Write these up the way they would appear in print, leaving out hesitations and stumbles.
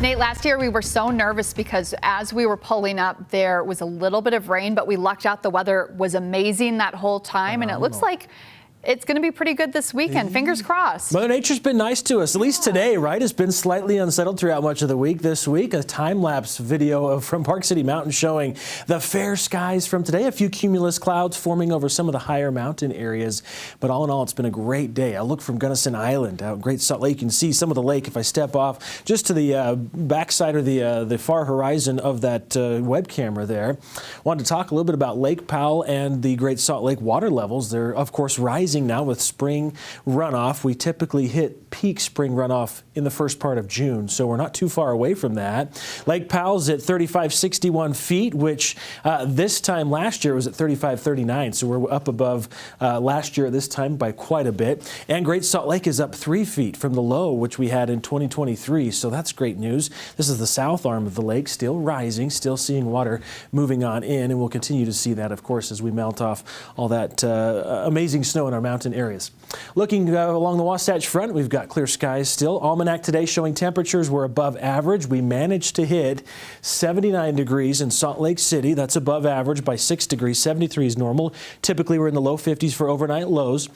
Nate, last year we were so nervous because as we were pulling up, there was a little bit of rain, but we lucked out. The weather was amazing that whole time, and it looks like it's going to be pretty good this weekend. Fingers crossed. Mother Nature's been nice to us, at least today, right? It's been slightly unsettled throughout much of the week this week. A time-lapse video from Park City Mountain showing the fair skies from today. A few cumulus clouds forming over some of the higher mountain areas. But all in all, it's been a great day. I look from Gunnison Island out Great Salt Lake. You can see some of the lake if I step off just to the backside or the far horizon of that web camera there. Wanted to talk a little bit about Lake Powell and the Great Salt Lake water levels. They're, of course, rising now with spring runoff. We typically hit peak spring runoff in the first part of June, so we're not too far away from that. Lake Powell's at 3561 feet, which this time last year was at 3539, so we're up above last year at this time by quite a bit. And Great Salt Lake is up 3 feet from the low, which we had in 2023, so that's great news. This is the south arm of the lake, still rising, still seeing water moving on in, and we'll continue to see that, of course, as we melt off all that amazing snow in our mountain areas. Looking along the Wasatch Front, we've got clear skies still. Almanac today showing temperatures were above average. We managed to hit 79 degrees in Salt Lake City. That's above average by 6 degrees. 73 is normal. Typically, we're in the low 50s for overnight lows.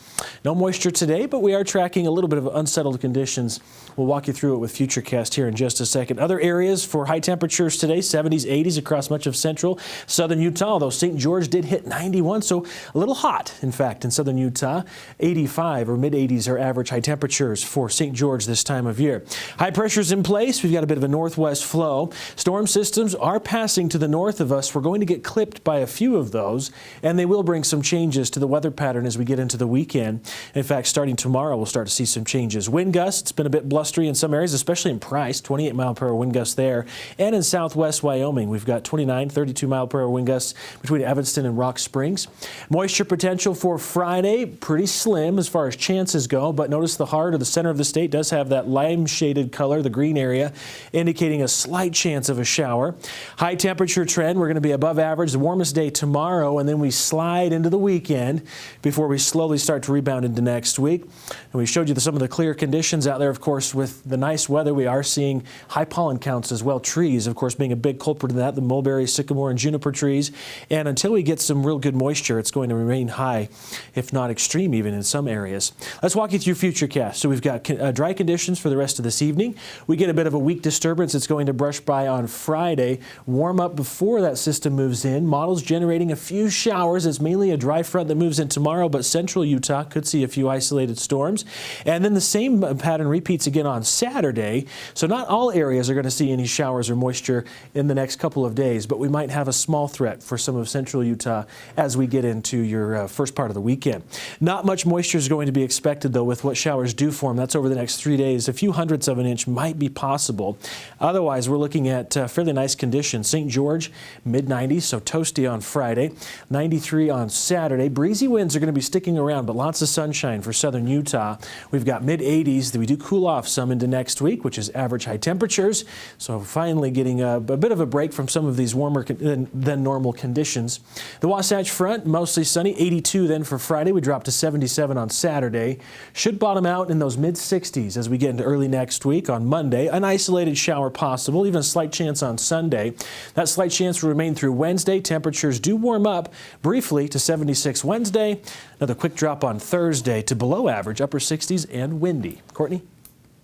No moisture today, but we are tracking a little bit of unsettled conditions. We'll walk you through it with Futurecast here in just a second. Other areas for high temperatures today, 70s, 80s across much of central southern Utah, although St. George did hit 91, so a little hot, in fact, in southern Utah. 85 or mid-80s are average high temperatures for St. George this time of year. High pressure's in place. We've got a bit of a northwest flow. Storm systems are passing to the north of us. We're going to get clipped by a few of those, and they will bring some changes to the weather pattern as we get into the weekend. In fact, starting tomorrow, we'll start to see some changes. Wind gusts, it's been a bit blustery in some areas, especially in Price, 28-mile-per-hour wind gusts there. And in southwest Wyoming, we've got 29, 32-mile-per-hour wind gusts between Evanston and Rock Springs. Moisture potential for Friday, pretty slim as far as chances go, but notice the heart or the center of the state does have that lime-shaded color, the green area, indicating a slight chance of a shower. High temperature trend, we're going to be above average, the warmest day tomorrow, and then we slide into the weekend before we slowly start to rebound into next week. And we showed you some of the clear conditions out there, of course, with the nice weather. We are seeing high pollen counts as well. Trees, of course, being a big culprit in that, the mulberry, sycamore, and juniper trees. And until we get some real good moisture, it's going to remain high, if not extreme even in some areas. Let's walk you through Futurecast. So we've got dry conditions for the rest of this evening. We get a bit of a weak disturbance that's going to brush by on Friday. Warm up before that system moves in. Models generating a few showers. It's mainly a dry front that moves in tomorrow, but central Utah could see a few isolated storms. And then the same pattern repeats again on Saturday. So not all areas are going to see any showers or moisture in the next couple of days, but we might have a small threat for some of central Utah as we get into your first part of the weekend. Not much moisture is going to be expected, though, with what showers do form. That's over the next 3 days. A few hundredths of an inch might be possible. Otherwise, we're looking at fairly nice conditions. St. George, mid-90s, so toasty on Friday. 93 on Saturday. Breezy winds are going to be sticking around, but lots of sunshine for southern Utah. We've got mid-80s. We do cool off some into next week, which is average high temperatures. So finally getting a bit of a break from some of these warmer than normal conditions. The Wasatch Front, mostly sunny. 82 then for Friday. We drop to 77 on Saturday. Should bottom out in those mid-60s as we get into early next week. On Monday, an isolated shower possible, even a slight chance on Sunday. That slight chance will remain through Wednesday. Temperatures do warm up briefly to 76 Wednesday. Another quick drop on Thursday to below average, upper 60s and windy. Courtney?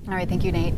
All right, thank you, Nate.